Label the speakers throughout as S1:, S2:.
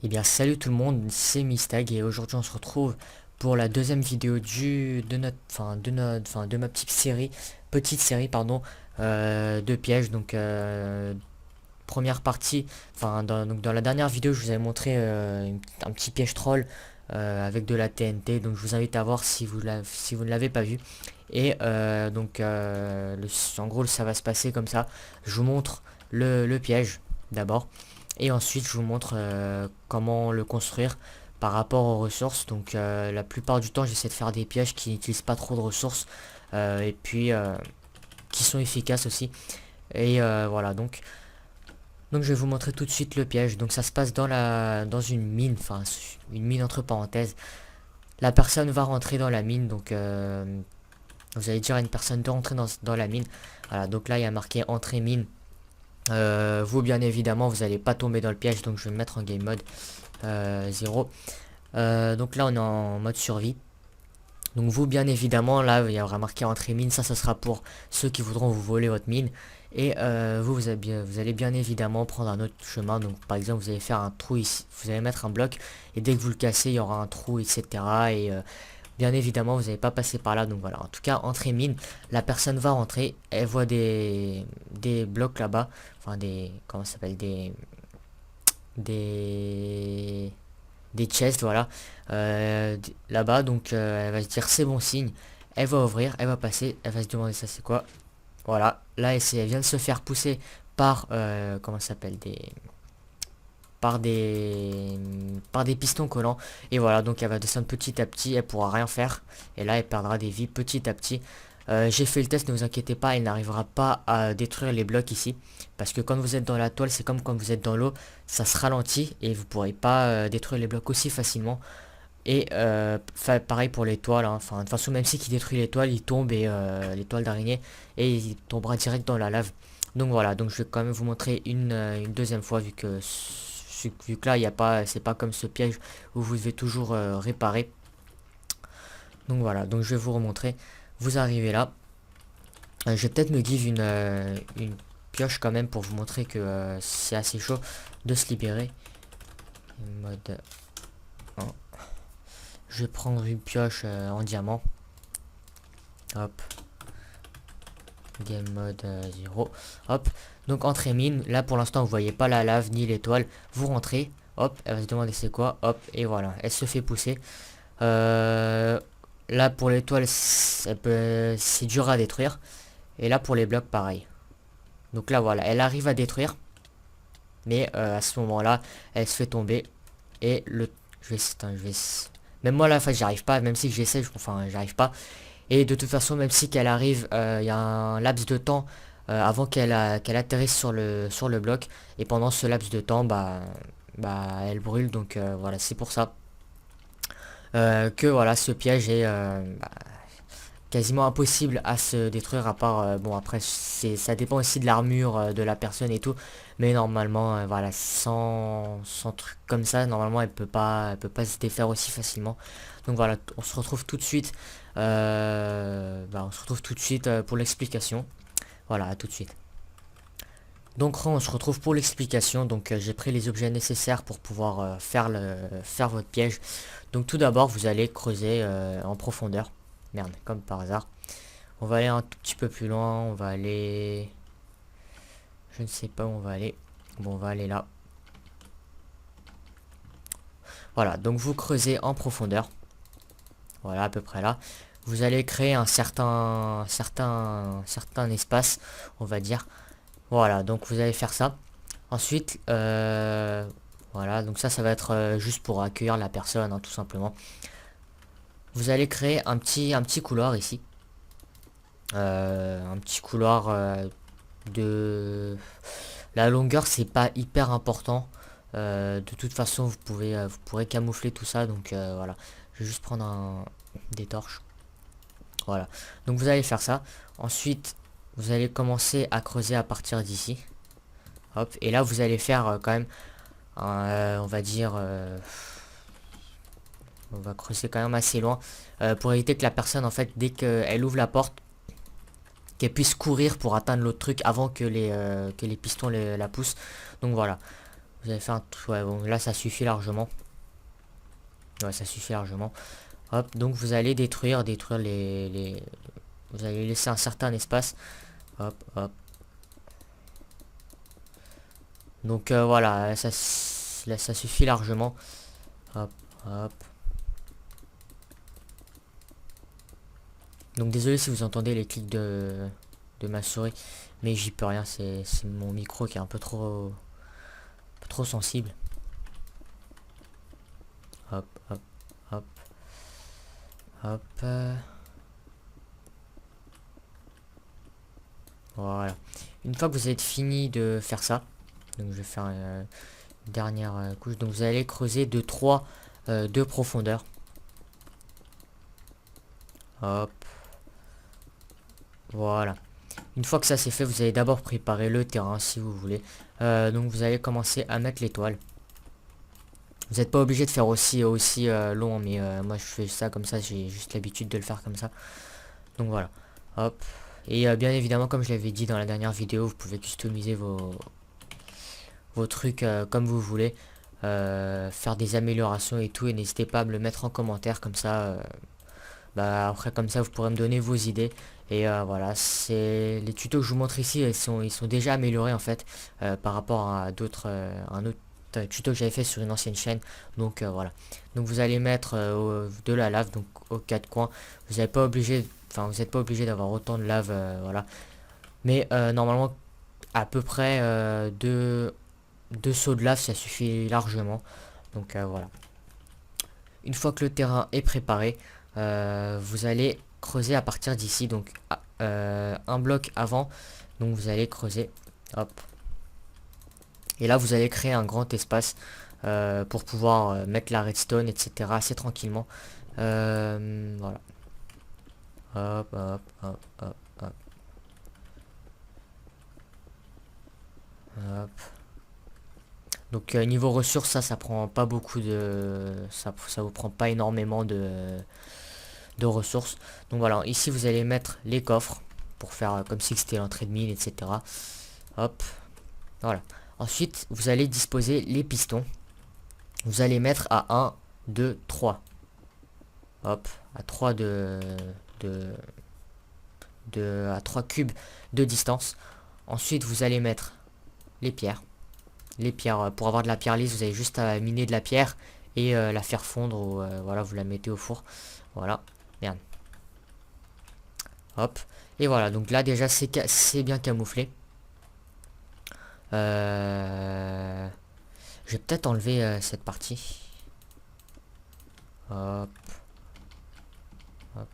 S1: Eh bien salut tout le monde, c'est Mistag et aujourd'hui on se retrouve pour la deuxième vidéo de ma petite série de pièges. Donc première partie, dans la dernière vidéo je vous avais montré un petit piège troll avec de la TNT, donc je vous invite à voir si vous ne l'avez pas vu. Et en gros ça va se passer comme ça. Je vous montre le piège d'abord et ensuite je vous montre comment le construire par rapport aux ressources. Donc la plupart du temps j'essaie de faire des pièges qui n'utilisent pas trop de ressources et puis qui sont efficaces aussi. Et voilà, donc je vais vous montrer tout de suite le piège. Donc ça se passe dans une mine, enfin une mine entre parenthèses. La personne va rentrer dans la mine, donc vous allez dire à une personne de rentrer dans la mine. Voilà, donc là il y a marqué entrée mine. Vous bien évidemment vous n'allez pas tomber dans le piège, donc je vais me mettre en game mode 0. Donc là on est en mode survie. Donc vous bien évidemment là il y aura marqué entrée mine, ça sera pour ceux qui voudront vous voler votre mine. Et vous allez bien évidemment prendre un autre chemin. Donc par exemple vous allez faire un trou ici, vous allez mettre un bloc et dès que vous le cassez il y aura un trou, etc. Et bien évidemment vous n'allez pas passer par là. Donc voilà, en tout cas entrée mine, la personne va rentrer, elle voit des blocs là-bas, enfin des, comment ça s'appelle, des chests, voilà, là-bas. Donc elle va se dire c'est bon signe, elle va ouvrir, elle va passer, elle va se demander ça c'est quoi. Voilà, là elle vient de se faire pousser par comment ça s'appelle, par des pistons collants. Et voilà, donc elle va descendre petit à petit, elle pourra rien faire et là elle perdra des vies petit à petit. J'ai fait le test, ne vous inquiétez pas, elle n'arrivera pas à détruire les blocs ici, parce que quand vous êtes dans la toile, c'est comme quand vous êtes dans l'eau, ça se ralentit et vous pourrez pas détruire les blocs aussi facilement. Et pareil pour les toiles, hein. Enfin de toute façon même si qui détruit les toiles, il tombe, et les toiles d'araignée, et il tombera direct dans la lave. Donc voilà, donc je vais quand même vous montrer une deuxième fois, vu que là il y a pas, c'est pas comme ce piège où vous devez toujours réparer. Donc voilà, donc je vais vous remontrer. Vous arrivez là, je vais peut-être me give une pioche quand même pour vous montrer que c'est assez chaud de se libérer. Mode 1. Je vais prendre une pioche en diamant. Hop. Game mode 0. Hop. Donc entrée mine. Là pour l'instant vous voyez pas la lave ni l'étoile. Vous rentrez. Hop. Elle va se demander c'est quoi. Hop. Et voilà. Elle se fait pousser. Là pour l'étoile c'est dur à détruire. Et là pour les blocs pareil. Donc là voilà. Elle arrive à détruire. Mais à ce moment là elle se fait tomber. Et même moi là, j'arrive pas, même si j'essaie, enfin j'arrive pas. Et de toute façon, même si qu'elle arrive, il y a un laps de temps avant qu'elle atterrisse sur le bloc. Et pendant ce laps de temps, elle brûle. Donc voilà, c'est pour ça que voilà, ce piège est quasiment impossible à se détruire, à part bon, après ça dépend aussi de l'armure de la personne et tout, mais normalement voilà, sans truc comme ça, normalement elle peut pas se défaire aussi facilement. Donc voilà, on se retrouve tout de suite pour l'explication. Voilà, à tout de suite. Donc on se retrouve pour l'explication. Donc j'ai pris les objets nécessaires pour pouvoir faire votre piège. Donc tout d'abord vous allez creuser en profondeur. Merde, comme par hasard. On va aller un tout petit peu plus loin. On va aller... Je ne sais pas où on va aller. Bon, on va aller là. Voilà, donc vous creusez en profondeur. Voilà, à peu près là. Vous allez créer un certain espace, on va dire. Voilà, donc vous allez faire ça. Ensuite, voilà, donc ça va être juste pour accueillir la personne, hein, tout simplement. Vous allez créer un petit couloir ici. Un petit couloir de... La longueur, c'est pas hyper important. De toute façon, vous pourrez camoufler tout ça. Donc voilà. Je vais juste prendre des torches. Voilà. Donc vous allez faire ça. Ensuite, vous allez commencer à creuser à partir d'ici. Hop. Et là, vous allez faire quand même, on va dire... on va creuser quand même assez loin pour éviter que la personne, en fait, dès qu'elle ouvre la porte, qu'elle puisse courir pour atteindre l'autre truc avant que les pistons la poussent. Donc voilà, vous avez fait un... Ouais, bon, là ça suffit largement. Ouais, ça suffit largement. Hop, donc vous allez détruire vous allez laisser un certain espace. Hop, hop. Donc voilà, là, ça suffit largement. Hop, hop. Donc désolé si vous entendez les clics de ma souris, mais j'y peux rien, c'est mon micro qui est un peu trop sensible. Hop, hop, hop, hop. Voilà. Une fois que vous êtes fini de faire ça, donc je vais faire une dernière couche. Donc vous allez creuser de 3 de profondeur. Hop. Voilà. Une fois que ça c'est fait, vous allez d'abord préparer le terrain si vous voulez. Donc vous allez commencer à mettre l'étoile. Vous n'êtes pas obligé de faire aussi long, mais moi je fais ça comme ça, j'ai juste l'habitude de le faire comme ça. Donc voilà. Hop. Et bien évidemment, comme je l'avais dit dans la dernière vidéo, vous pouvez customiser vos trucs comme vous voulez. Faire des améliorations et tout. Et n'hésitez pas à me le mettre en commentaire comme ça. Bah, après comme ça vous pourrez me donner vos idées. Et voilà, c'est les tutos que je vous montre ici, ils sont déjà améliorés en fait par rapport à un autre tuto que j'avais fait sur une ancienne chaîne. Donc voilà. Donc vous allez mettre de la lave donc aux quatre coins. Vous n'êtes pas obligé, enfin vous n'êtes pas obligé d'avoir autant de lave, voilà. Mais normalement à peu près deux seaux de lave ça suffit largement. Donc voilà. Une fois que le terrain est préparé, vous allez creuser à partir d'ici, donc un bloc avant, donc vous allez creuser, hop, et là vous allez créer un grand espace pour pouvoir mettre la redstone, etc. assez tranquillement. Voilà, hop, hop, hop, hop, hop, hop. Donc niveau ressources, ça prend pas beaucoup de... Ça vous prend pas énormément de ressources. Donc voilà, ici vous allez mettre les coffres pour faire comme si c'était l'entrée de mine, etc. Hop, voilà. Ensuite, vous allez disposer les pistons. Vous allez mettre à 1, 2, 3. Hop, à 3 à 3 cubes de distance. Ensuite, vous allez mettre les pierres. Les pierres, pour avoir de la pierre lisse, vous avez juste à miner de la pierre et la faire fondre. Ou, voilà, vous la mettez au four. Voilà, merde. Hop, et voilà, donc là déjà c'est bien camouflé. Je vais peut-être enlever cette partie. Hop. Hop.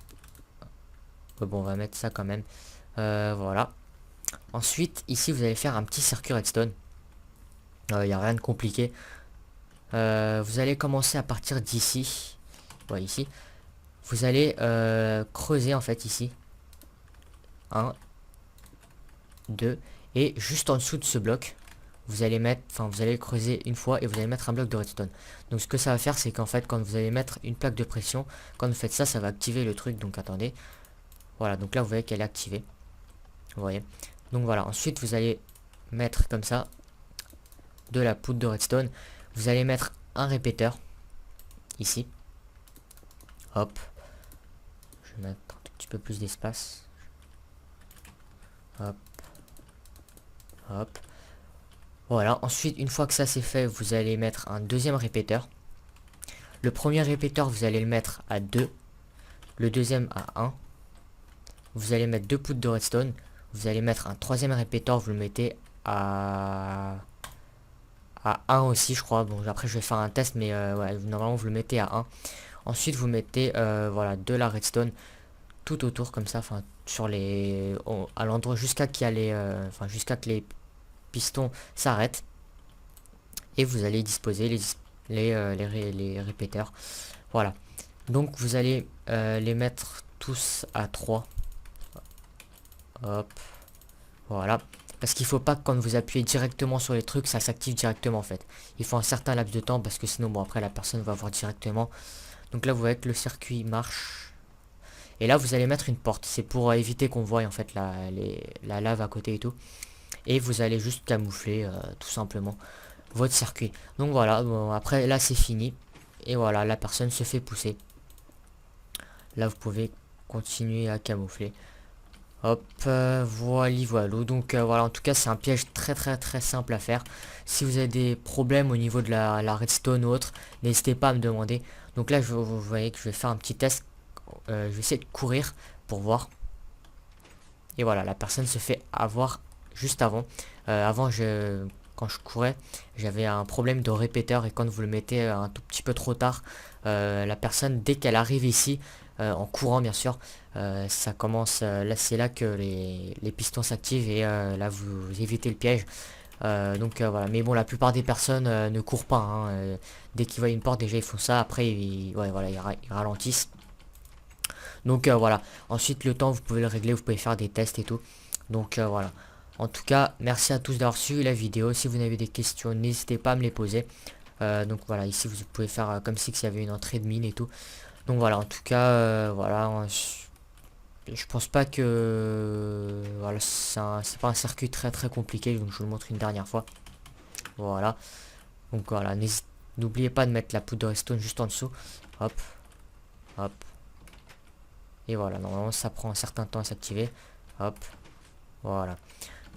S1: Bon, on va mettre ça quand même. Voilà. Ensuite, ici, vous allez faire un petit circuit redstone. Il n'y a rien de compliqué. Vous allez commencer à partir d'ici. Ouais, ici. Vous allez creuser en fait ici. 1, 2. Et juste en dessous de ce bloc, vous allez mettre, enfin vous allez creuser une fois et vous allez mettre un bloc de redstone. Donc ce que ça va faire, c'est qu'en fait quand vous allez mettre une plaque de pression, quand vous faites ça, ça va activer le truc. Donc attendez, voilà, donc là vous voyez qu'elle est activée, vous voyez. Donc voilà, ensuite vous allez mettre comme ça de la poudre de redstone. Vous allez mettre un répéteur ici. Hop, je vais mettre un tout petit peu plus d'espace. Hop, hop. Voilà, ensuite une fois que ça c'est fait, vous allez mettre un deuxième répéteur. Le premier répéteur, vous allez le mettre à 2. Le deuxième à 1. Vous allez mettre 2 poudres de redstone. Vous allez mettre un troisième répéteur, vous le mettez à 1 aussi, je crois. Bon, après je vais faire un test, mais ouais, normalement vous le mettez à 1. Ensuite vous mettez voilà, de la redstone tout autour comme ça, enfin sur à l'endroit jusqu'à qu'il y a jusqu'à que les pistons s'arrêtent. Et vous allez disposer les répéteurs. Voilà. Donc vous allez les mettre tous à 3. Hop. Voilà. Parce qu'il faut pas que quand vous appuyez directement sur les trucs, ça s'active directement en fait. Il faut un certain laps de temps parce que sinon bon après la personne va voir directement. Donc là vous voyez que le circuit marche. Et là, vous allez mettre une porte. C'est pour éviter qu'on voie en fait la lave à côté et tout. Et vous allez juste camoufler tout simplement votre circuit. Donc voilà, bon, après là c'est fini. Et voilà, la personne se fait pousser. Là, vous pouvez continuer à camoufler. Hop, voilà. Donc voilà, en tout cas, c'est un piège très simple à faire. Si vous avez des problèmes au niveau de la redstone ou autre, n'hésitez pas à me demander. Donc là, vous voyez que je vais faire un petit test. Je vais essayer de courir pour voir. Et voilà, la personne se fait avoir juste avant. Avant, quand je courais, j'avais un problème de répéteur et quand vous le mettez un tout petit peu trop tard, la personne, dès qu'elle arrive ici, en courant bien sûr, ça commence, là c'est là que les pistons s'activent et là vous évitez le piège. Donc voilà, mais bon, la plupart des personnes ne courent pas, hein, dès qu'ils voient une porte, déjà ils font ça, après ouais, voilà, ils ralentissent. Donc voilà, ensuite le temps vous pouvez le régler, vous pouvez faire des tests et tout. Donc voilà. En tout cas, merci à tous d'avoir suivi la vidéo. Si vous avez des questions, n'hésitez pas à me les poser. Donc voilà, ici vous pouvez faire comme si il y avait une entrée de mine et tout. Donc voilà, en tout cas, voilà, je pense pas que voilà, c'est pas un circuit très compliqué, donc je vous le montre une dernière fois. Voilà. Donc voilà, n'oubliez pas de mettre la poudre de redstone juste en dessous. Hop, hop. Et voilà, normalement ça prend un certain temps à s'activer. Hop, voilà.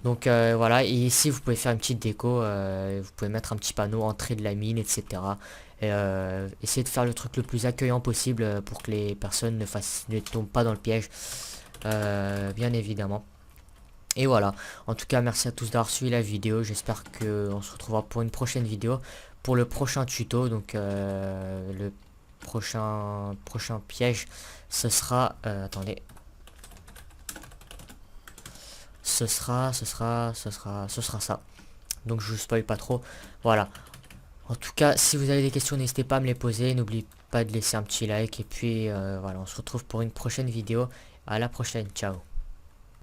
S1: Donc voilà, et ici vous pouvez faire une petite déco, vous pouvez mettre un petit panneau entrée de la mine, etc. Et essayez de faire le truc le plus accueillant possible pour que les personnes ne tombent pas dans le piège, bien évidemment. Et voilà, en tout cas merci à tous d'avoir suivi la vidéo, j'espère qu'on se retrouvera pour une prochaine vidéo, pour le prochain tuto, donc le prochain piège, ce sera, attendez, ce sera ça. Donc je vous spoil pas trop. Voilà. En tout cas, si vous avez des questions, n'hésitez pas à me les poser. N'oubliez pas de laisser un petit like. Et puis voilà, on se retrouve pour une prochaine vidéo. À la prochaine. Ciao.